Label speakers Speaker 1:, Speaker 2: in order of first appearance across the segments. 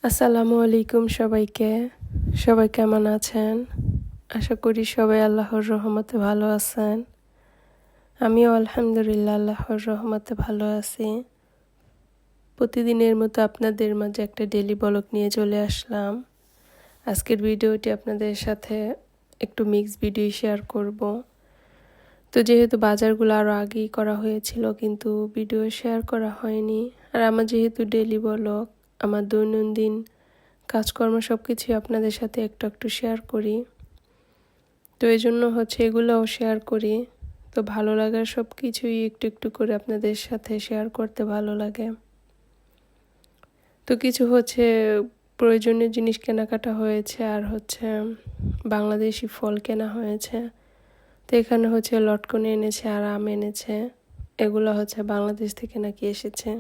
Speaker 1: আসসালামু আলাইকুম সবাইকে। সবাই কেমন আছেন? আশা করি সবাই আল্লাহর রহমতে ভালো আছেন। আমিও আলহামদুলিল্লাহ আল্লাহর রহমতে ভালো আছি। প্রতিদিনের মতো আপনাদের মাঝে একটা ডেইলি ব্লগ নিয়ে চলে আসলাম। আজকের ভিডিওটি আপনাদের সাথে একটু মিক্স ভিডিও শেয়ার করব। তো যেহেতু বাজারগুলো আরও আগেই করা হয়েছিল কিন্তু ভিডিও শেয়ার করা হয়নি। আর আমার যেহেতু ডেইলি ব্লগ, আমার দৈনন্দিন কাজকর্ম সব কিছুই আপনাদের সাথে একটু একটু শেয়ার করি। তো এই জন্য এগুলোও শেয়ার করি। তো ভালো লাগার সব কিছুই একটু একটু করে আপনাদের সাথে শেয়ার করতে ভালো লাগে। তো কিছু প্রয়োজনীয় জিনিস কেনাকাটা হয়েছে, আর বাংলাদেশি ফল কেনা হয়েছে। তো এখানে লটকন এনেছে আর আম এনেছে। এগুলো বাংলাদেশ থেকে নাকি এসেছে।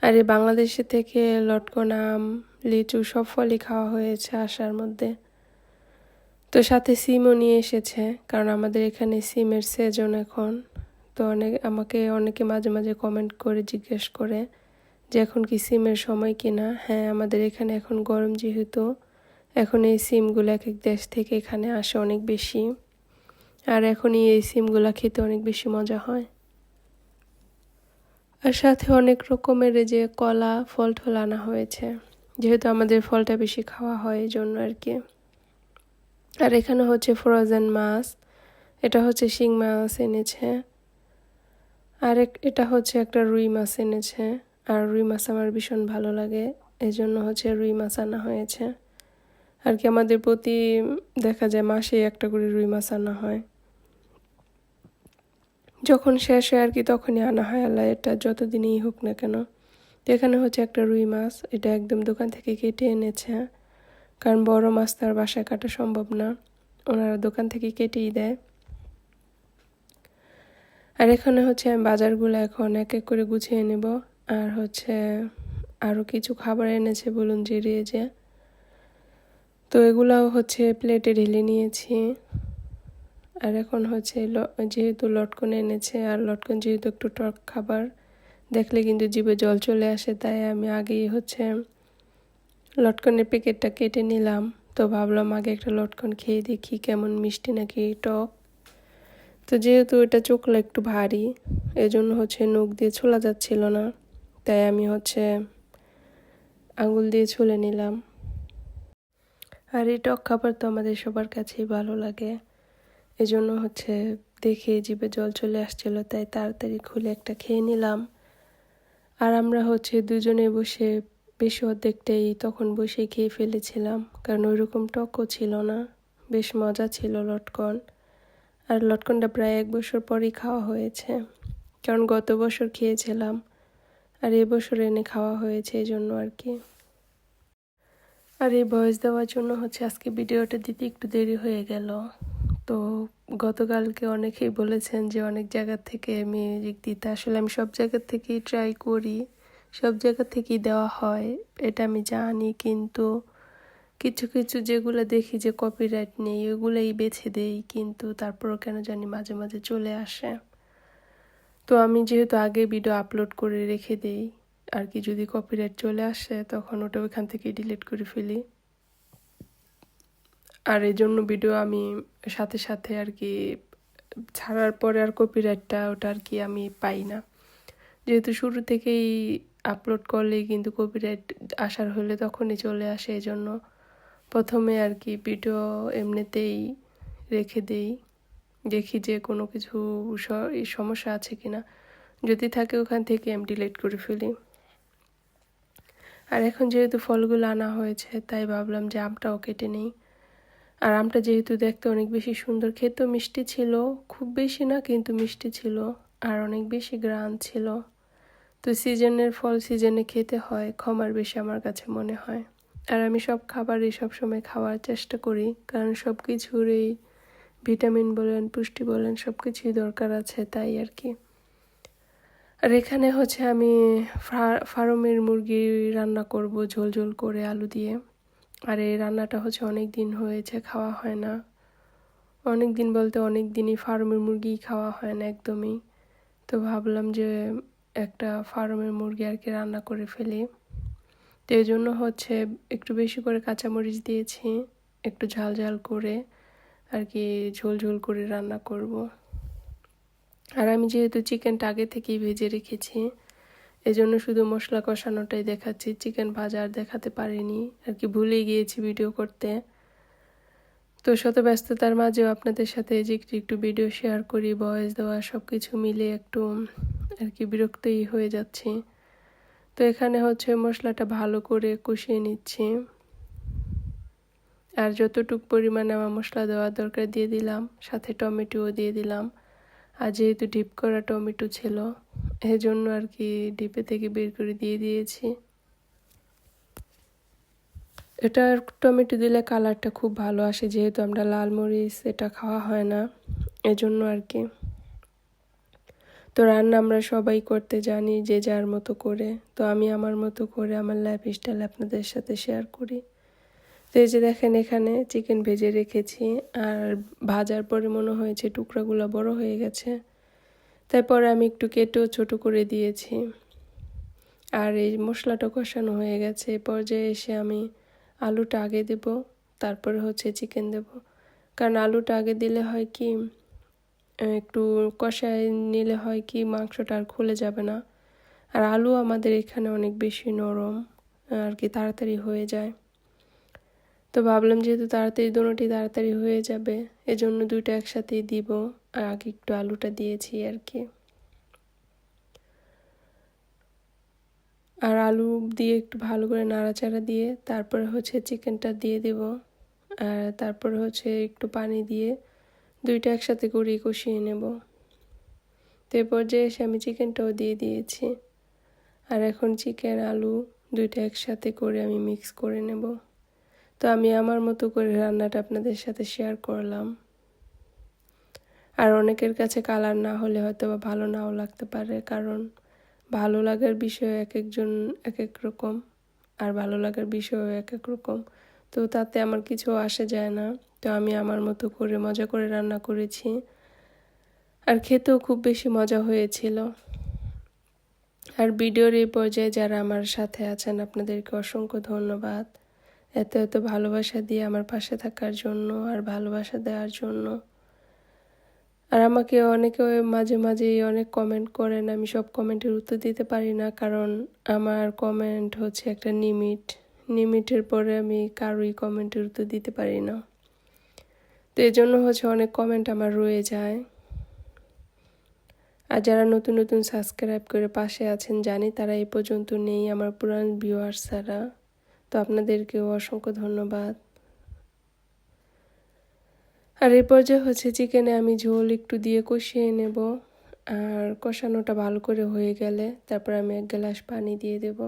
Speaker 1: আর এই বাংলাদেশে থেকে লটকন, আম, লিচু সব ফলই খাওয়া হয়েছে আসার মধ্যে। তো সাথে সিমও নিয়ে এসেছে, কারণ আমাদের এখানে সিমের সিজন এখন। তো আমাকে অনেকে মাঝে মাঝে কমেন্ট করে জিজ্ঞেস করে যে এখন কি সিমের সময় কিনা। হ্যাঁ, আমাদের এখানে এখন গরম যেহেতু, এখন এই সিমগুলো এক এক দেশ থেকে এখানে আসে অনেক বেশি। আর এখনই এই সিমগুলো খেতে অনেক বেশি মজা হয়। আর সাথে অনেক রকমের এই যে কলা, ফল টল আনা হয়েছে, যেহেতু আমাদের ফলটা বেশি খাওয়া হয় এই জন্য আর কি। আর এখানে ফ্রোজেন মাছ, এটা শিং মাছ এনেছে। আর এটা একটা রুই মাছ এনেছে। আর রুই মাছ আমার ভীষণ ভালো লাগে, এই জন্য রুই মাছ আনা হয়েছে। আর কি আমাদের প্রতি দেখা যায় মাসে একটা করে রুই মাছ আনা হয়। যখন শেষ হয় আর কি তখনই আনা হয়, আল্লাহ এটা যতদিনই হোক না কেন। তো এখানে একটা রুই মাছ, এটা একদম দোকান থেকে কেটে এনেছে, কারণ বড় মাছ তার বাসায় কাটা সম্ভব না, ওনারা দোকান থেকে কেটেই দেয়। আর এখানে আমি বাজারগুলো এখন এক এক করে গুছিয়ে নেব। আর আরও কিছু খাবার এনেছে বলুন জিরিয়ে যে, তো এগুলাও প্লেটে ঢেলে নিয়েছি। আর এখন যেহেতু লটকন এনেছে, আর লটকন যেহেতু একটু টক খাবার, দেখলে কিন্তু জিভে জল চলে আসে, তাই আমি আগেই লটকনের প্যাকেটটা কেটে নিলাম। তো ভাবলাম আগে একটা লটকন খেয়ে দেখি কেমন মিষ্টি নাকি টক। তো যেহেতু এটা চোখলা একটু ভারী, এজন্য নখ দিয়ে ছোলা যাচ্ছিল না, তাই আমি আঙুল দিয়ে ছুলে নিলাম। আর এই টক খাবার তো আমাদের সবার কাছেই ভালো লাগে, এজন্য দেখে জিভে জল চলে আসছিল, তাই তাড়াতাড়ি খুলে একটা খেয়ে নিলাম। আর আমরা দুজনে বসে বেশি অর্ধেকটাই তখন বসে খেয়ে ফেলেছিলাম, কারণ ওইরকম টকও ছিল না, বেশ মজা ছিল লটকন। আর লটকনটা প্রায় 1 বছর পরই খাওয়া হয়েছে, কারণ গত বছর খেয়েছিলাম আর এবছর এনে খাওয়া হয়েছে, এই জন্য আর কি। আর এই ভয়েস দেওয়ার জন্য আজকে ভিডিওটা দিতে একটু দেরি হয়ে গেল। তো গতকালকে অনেকেই বলেছেন যে অনেক জায়গা থেকে মিউজিক দিতে, আসলে আমি সব জায়গা থেকেই ট্রাই করি, সব জায়গা থেকেই দেওয়া হয়, এটা আমি জানি, কিন্তু কিছু কিছু যেগুলো দেখি যে কপিরাইট নেই ওগুলোই বেছে দেই, কিন্তু তারপরও কেন জানি মাঝে মাঝে চলে আসে। তো আমি যেহেতু আগে ভিডিও আপলোড করে রেখে দেই আর কি, যদি কপিরাইট চলে আসে তখন ওটা ওইখান থেকে ডিলিট করে ফেলি। আর এই জন্য ভিডিও আমি সাথে সাথে আর কি ছাড়ার পরে আর কপিরাইটটা ওটা আর কি আমি পাই না, যেহেতু শুরু থেকেই আপলোড করলেই কিন্তু কপিরাইট আসার হলে তখনই চলে আসে, এই জন্য প্রথমে আর কি ভিডিও এমনিতেই রেখে দেই, দেখি যে কোনো কিছু সমস্যা আছে কিনা, যদি থাকে ওখান থেকে আমি ডিলিট করে ফেলি। আর এখন যেহেতু ফলগুলো আনা হয়েছে তাই ভাবলাম যে আমটাও কেটে নেই। আর আমটা যেহেতু দেখতে অনেক বেশি সুন্দর, খেতেও মিষ্টি ছিল, খুব বেশি না কিন্তু মিষ্টি ছিল, আর অনেক বেশি গ্রান ছিল। তো সিজনের ফল সিজনে খেতে হয়, ক্ষমার বেশি আমার কাছে মনে হয়। আর আমি সব খাবারই সবসময় খাওয়ার চেষ্টা করি, কারণ সব কিছুরই ভিটামিন বলেন, পুষ্টি বলেন, সব কিছুই দরকার আছে, তাই আর কি। আর এখানে আমি ফার্মের মুরগি রান্না করব ঝোল ঝোল করে আলু দিয়ে। আর এই রান্নাটা অনেক দিন হয়েছে খাওয়া হয় না, অনেক দিন বলতে অনেক দিনই ফার্মের মুরগি খাওয়া হয় না একদমই। তো ভাবলাম যে একটা ফার্মের মুরগি আর কি রান্না করে ফেলি। তো এই জন্য হচ্ছে একটু বেশি করে কাঁচামরিচ দিয়েছি, একটু ঝাল ঝাল করে আর কি ঝোল ঝোল করে রান্না করব। আর আমি যেহেতু চিকেনটা আগে থেকেই ভেজে রেখেছি, এজন্য শুধু মশলা কষানোটাই দেখাচ্ছি, চিকেন ভাজা আর দেখাতে পারিনি আর কি, ভুলে গিয়েছি ভিডিও করতে। তো শত ব্যস্ততার মাঝেও আপনাদের সাথে যে একটু ভিডিও শেয়ার করি, ভয়েস দেওয়া সব কিছু মিলে একটু আর কি বিরক্তই হয়ে যাচ্ছি। তো এখানে হচ্ছে মশলাটা ভালো করে কষিয়ে নিচ্ছি, আর যতটুকু পরিমাণে আমার মশলা দেওয়ার দরকার দিয়ে দিলাম, সাথে টমেটোও দিয়ে দিলাম। আর যেহেতু ডিপ করা টমেটো ছিল, এজন্য আর কি ডিপে থেকে বের করে দিয়ে দিয়েছি। এটা টমেটো দিলে কালারটা খুব ভালো আসে, যেহেতু আমরা লাল মরিচ এটা খাওয়া হয় না, এজন্য আর কি। তো রান্না আমরা সবাই করতে জানি, যে যার মতো করে। তো আমি আমার মতো করে আমার লাইফস্টাইল আপনাদের সাথে শেয়ার করি। তো এই যে দেখেন, এখানে চিকেন ভেজে রেখেছি, আর ভাজার পরে মনে হয়েছে টুকরাগুলো বড় হয়ে গেছে, তারপরে আমি একটু কেটেও ছোট করে দিয়েছি। আর এই মশলাটা কষানো হয়ে গেছে, এই পর্যায়ে এসে আমি আলুটা আগে দেব, তারপরে হচ্ছে চিকেন দেব। কারণ আলুটা আগে দিলে হয় কি, একটু কষায় নিলে হয় কি মাংসটা আর খুলে যাবে না। আর আলু আমাদের এখানে অনেক বেশি নরম আর কি, তাড়াতাড়ি হয়ে যায়। তো ভাবলাম যেহেতু তাড়াতাড়ি দুটোটি তাড়াতাড়ি হয়ে যাবে, এজন্য দুইটা একসাথেই দিব, আর আগে একটু আলুটা দিয়েছি আর কি। আর আলু দিয়ে একটু ভালো করে নাড়াচাড়া দিয়ে তারপরে হচ্ছে চিকেনটা দিয়ে দেব, আর তারপরে হচ্ছে একটু পানি দিয়ে দুইটা একসাথে করে কষিয়ে নেব। তো এ পর্যায়ে এসে আমি চিকেনটাও দিয়ে দিয়েছি, আর এখন চিকেন আলু দুইটা একসাথে করে আমি মিক্স করে নেব। তো আমি আমার মতো করে রান্নাটা আপনাদের সাথে শেয়ার করলাম। আর অনেকের কাছে কালার না হলে হয়তো বা ভালো নাও লাগতে পারে, কারণ ভালো লাগার বিষয় এক একজন এক এক রকম, আর ভালো লাগার বিষয়ও এক এক রকম। তো তাতে আমার কিছু আসে যায় না। তো আমি আমার মতো করে মজা করে রান্না করেছি, আর খেতেও খুব বেশি মজা হয়েছিল। আর ভিডিওর এই পর্যায়ে যারা আমার সাথে আছেন, আপনাদেরকে অসংখ্য ধন্যবাদ এত এত ভালোবাসা দিয়ে আমার পাশে থাকার জন্য, আর ভালোবাসা দেওয়ার জন্য। আর আমাকে অনেকে মাঝে মাঝেই অনেক কমেন্ট করেন, আমি সব কমেন্টের উত্তর দিতে পারি না, কারণ আমার কমেন্ট হচ্ছে একটা লিমিটের পরে আমি কারোই কমেন্টের উত্তর দিতে পারি না। তো এই জন্য হচ্ছে অনেক কমেন্ট আমার রয়ে যায়। আর যারা নতুন নতুন সাবস্ক্রাইব করে পাশে আছেন জানি, তারা এই পর্যন্ত নেই আমার পুরান ভিউয়ার্সরা। তো আপনাদেরকেও অসংখ্য ধন্যবাদ। আর এই পর্যায়ে হচ্ছে চিকেনে আমি ঝোল একটু দিয়ে কষিয়ে নেব, আর কষানোটা ভালো করে হয়ে গেলে তারপর আমি 1 গ্লাস পানি দিয়ে দেব।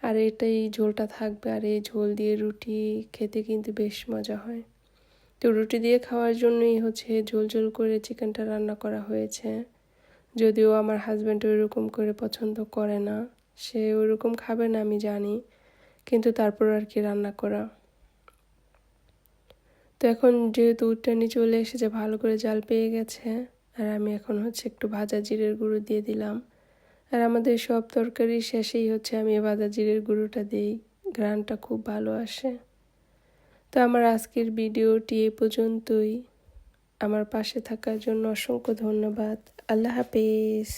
Speaker 1: আর এটাই ঝোলটা থাকবে, আর এই ঝোল দিয়ে রুটি খেতে কিন্তু বেশ মজা হয়। তো রুটি দিয়ে খাওয়ার জন্যই হচ্ছে ঝোল ঝোল করে চিকেনটা রান্না করা হয়েছে। যদিও আমার হাজব্যান্ড ওইরকম করে পছন্দ করে না, সে ওইরকম খাবে না আমি জানি, কিন্তু তারপর আর কি রান্না করা। তো এখন যেহেতু উটটানি চলে এসেছে, ভালো করে জাল পেয়ে গেছে, আর আমি এখন হচ্ছে একটু ভাজা জিরের গুঁড়ো দিয়ে দিলাম। আর আমাদের সব তরকারি শেষেই হচ্ছে আমি ভাজা জিরের গুঁড়োটা দিই, ঘ্রাণটা খুব ভালো আসে। তো আমার আজকের ভিডিওটি এ পর্যন্তই। আমার পাশে থাকার জন্য অসংখ্য ধন্যবাদ। আল্লাহ হাফেজ।